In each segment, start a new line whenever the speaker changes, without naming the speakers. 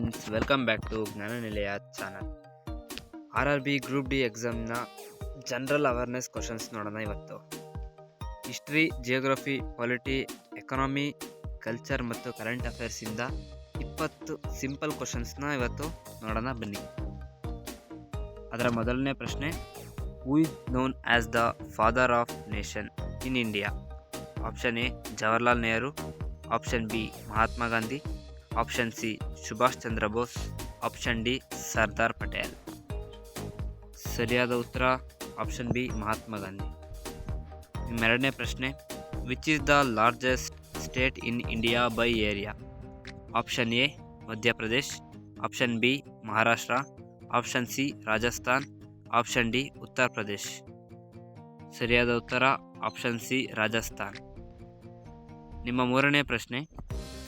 Friends, welcome back to Jnananilaya channel. RRB group D ಎಕ್ಸಾಮ್ನ general awareness questions ನೋಡೋಣ. ಇವತ್ತು history, geography, polity, economy, culture ಮತ್ತು current ಅಫೇರ್ಸಿಂದ 20 simple ಕ್ವಶನ್ಸ್ನ ಇವತ್ತು ನೋಡೋಣ ಬನ್ನಿ. ಅದರ ಮೊದಲನೇ ಪ್ರಶ್ನೆ, who is known as the father of nation in India? Option A Jawaharlal Nehru, option B Mahatma Gandhi, option C Subhash Chandra Bose, option D Sardar Patel. ಸರಿಯಾದ ಉತ್ತರ ಆಪ್ಷನ್ ಬಿ ಮಹಾತ್ಮ ಗಾಂಧಿ. ಎರಡನೇ ಪ್ರಶ್ನೆ, which is the largest state in India by area? Option A Madhya Pradesh, option B Maharashtra, option C Rajasthan, option D Uttar Pradesh. ಸರಿಯಾದ ಉತ್ತರ option C Rajasthan. ನಿಮ್ಮ ಮೂರನೇ ಪ್ರಶ್ನೆ,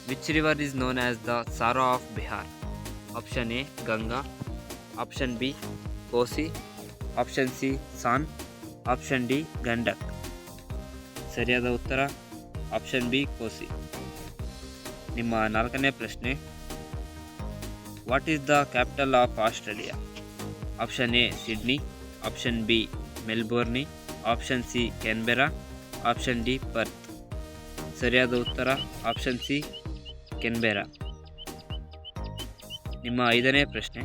which river is known as the sorrow of Bihar? Option A Ganga, option B Kosi, option C Son, option D Gandak. ಸರಿಯಾದ ಉತ್ತರ option B Kosi. ನಿಮ್ಮ ನಾಲ್ಕನೇ ಪ್ರಶ್ನೆ, what is the capital of Australia? Option A Sydney, option B Melbourne, option C Canberra, option D Perth. ಸರಿಯಾದ ಉತ್ತರ option C Canberra. ನಿಮ್ಮ ಐದನೇ ಪ್ರಶ್ನೆ,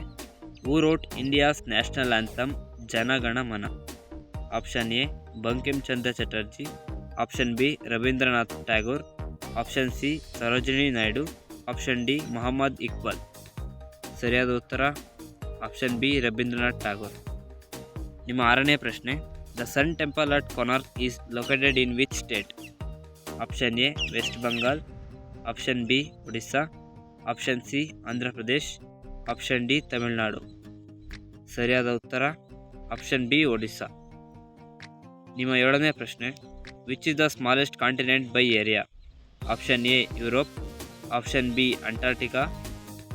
who wrote India's national anthem Jana Gana Mana? Option A Bankim Chandra Chatterjee, option B Rabindranath Tagore, option C Sarojini Naidu, option D Mohammed Iqbal. ಸರಿಯಾದ ಉತ್ತರ option B Rabindranath Tagore. ನಿಮ್ಮ ಆರನೇ ಪ್ರಶ್ನೆ, the sun temple at Konark is located in which state? Option A West Bengal, option B Odisha, option C Andhra Pradesh, option D Tamil Nadu. ಸರಿಯಾದ ಉತ್ತರ option B Odisha. ನಿಮ್ಮ ಏಳನೇ ಪ್ರಶ್ನೆ, which is the smallest continent by area? Option A Europe, option B Antarctica,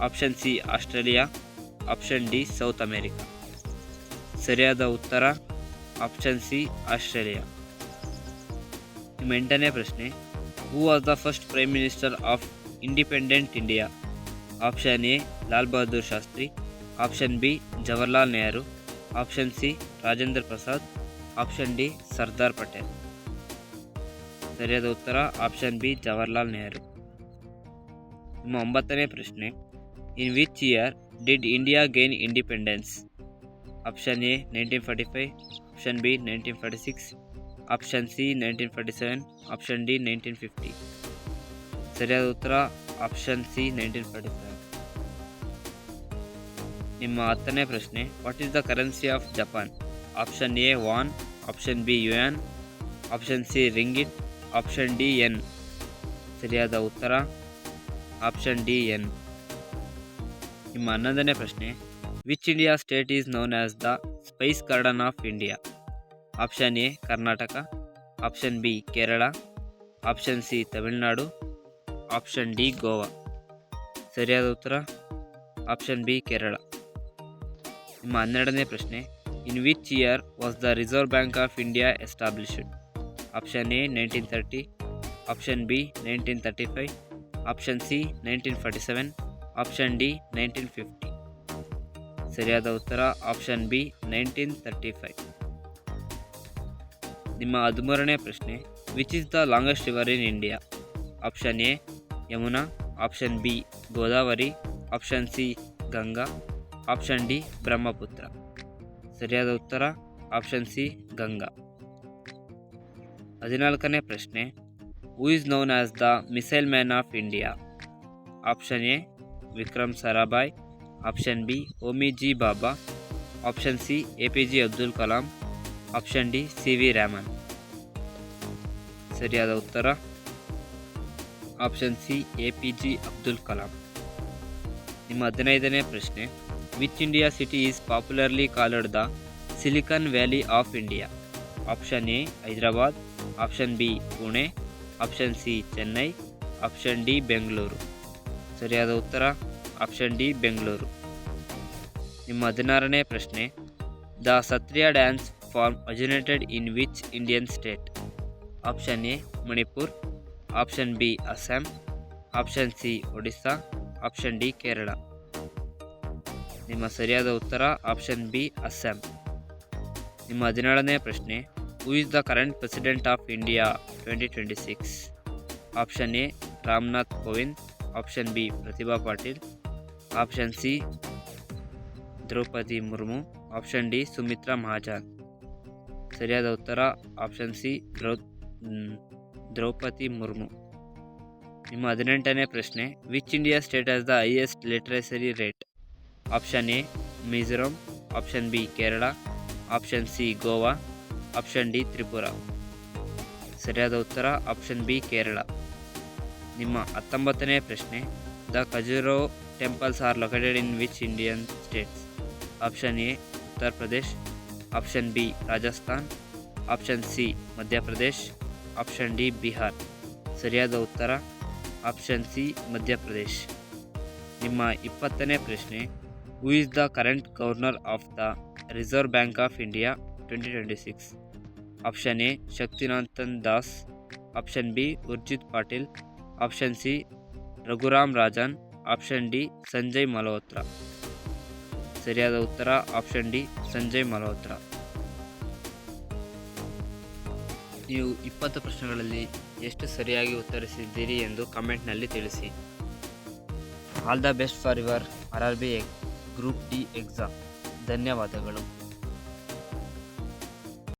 option C Australia, option D South America. ಸರಿಯಾದ ಉತ್ತರ option C Australia. ನಿಮ್ಮ ಎಂಟನೇ ಪ್ರಶ್ನೆ, who was the first prime minister of independent India? Option A Lal Bahadur Shastri, option B Jawaharlal Nehru, option C Rajendra Prasad, option D Sardar Patel. ಸರಿಯಾದ ಉತ್ತರ option B Jawaharlal Nehru. ನಿಮ್ಮ ಒಂಬತ್ತನೇ ಪ್ರಶ್ನೆ, in which year did India gain independence? Option A 1945, option B 1946, option C 1947, option D 1950. ಸರಿಯಾದ ಉತ್ತರ option C 1947. ನಿಮ್ಮ ಹತ್ತನೇ ಪ್ರಶ್ನೆ, what is the currency of Japan? Option A won, option B yuan, option C ringgit, option D yen. ಸರಿಯಾದ ಉತ್ತರ option D yen. ನಿಮ್ಮ 11ನೇ ಪ್ರಶ್ನೆ, which India state is known as the spice garden of India? Option A Karnataka, option B Kerala, option C Tamil Nadu, option D Goa. ಸರಿಯಾದ ಉತ್ತರ option B Kerala. ನಿಮ್ಮ 12ನೇ ಪ್ರಶ್ನೆ, in which year was the Reserve Bank of India established? Option A 1930, option B 1935, option C 1947, option D 1950. ಸರಿಯಾದ ಉತ್ತರ option B 1935. ನಿಮ್ಮ 13ನೇ ಪ್ರಶ್ನೆ, which is the longest river in India? Option A Yamuna, option B Godavari, option C Ganga, option D Brahmaputra. ಸರಿಯಾದ ಉತ್ತರ option C Ganga. 14ನೇ ಪ್ರಶ್ನೆ, who is known as the missile man of India? Option A Vikram Sarabhai, option B Homi G Baba, option C APJ Abdul Kalam, option D CV Raman. ಸರಿಯಾದ ಉತ್ತರ option C APJ Abdul Kalam. ನಿಮ್ಮ 15ನೇ ಪ್ರಶ್ನೆ, which India city is popularly called the Silicon Valley of India? Option A Hyderabad, option B Pune, option C Chennai, option D Bengaluru. ಸರಿಯಾದ ಉತ್ತರ option D Bengaluru. ನಿಮ್ಮ 16ನೇ ಪ್ರಶ್ನೆ, the Sattriya dance form originated in which Indian state? Option A Manipur, option B Assam, option C Odisha, option D Kerala. ನಿಮ್ಮ ಸರಿಯಾದ ಉತ್ತರ option B Assam. ನಿಮ್ಮ 17ನೇ ಪ್ರಶ್ನೆ, who is the current president of India 2026? Option A Ramnath Kovind, option B Pratibha Patil, option C Droupadi Murmu, option D Sumitra Mahajan. ಸರಿಯಾದ ಉತ್ತರ option C Droupadi Murmu. ನಿಮ್ಮ 18ನೇ ಪ್ರಶ್ನೆ, which India state has the highest literacy rate? Option A Mizoram, option B Kerala, option C Goa, option D Tripura. ಸರಿಯಾದ ಉತ್ತರ option B Kerala. ನಿಮ್ಮ 19ನೇ ಪ್ರಶ್ನೆ, the Khajuraho temples are located in which Indian states? Option A Uttar Pradesh, option B Rajasthan, option C Madhya Pradesh, option D Bihar. ಸರಿಯಾದ ಉತ್ತರ option C Madhya Pradesh. ನಿಮ್ಮ 20ನೇ ಪ್ರಶ್ನೆ, who is the current governor of the Reserve Bank of India 2026? Option A Shaktikanta Das, option B Urjit Patil, option C Raghuram Rajan, option D Sanjay Malhotra. ಸರಿಯಾದ ಉತ್ತರ option D Sanjay Malhotra. ನೀವು 20 ಪ್ರಶ್ನೆಗಳಲ್ಲಿ ಎಷ್ಟು ಸರಿಯಾಗಿ ಉತ್ತರಿಸಿದ್ದೀರಿ ಎಂದು ಕಮೆಂಟ್ನಲ್ಲಿ ತಿಳಿಸಿ. All the best for your RRB group D exam. ಧನ್ಯವಾದಗಳು.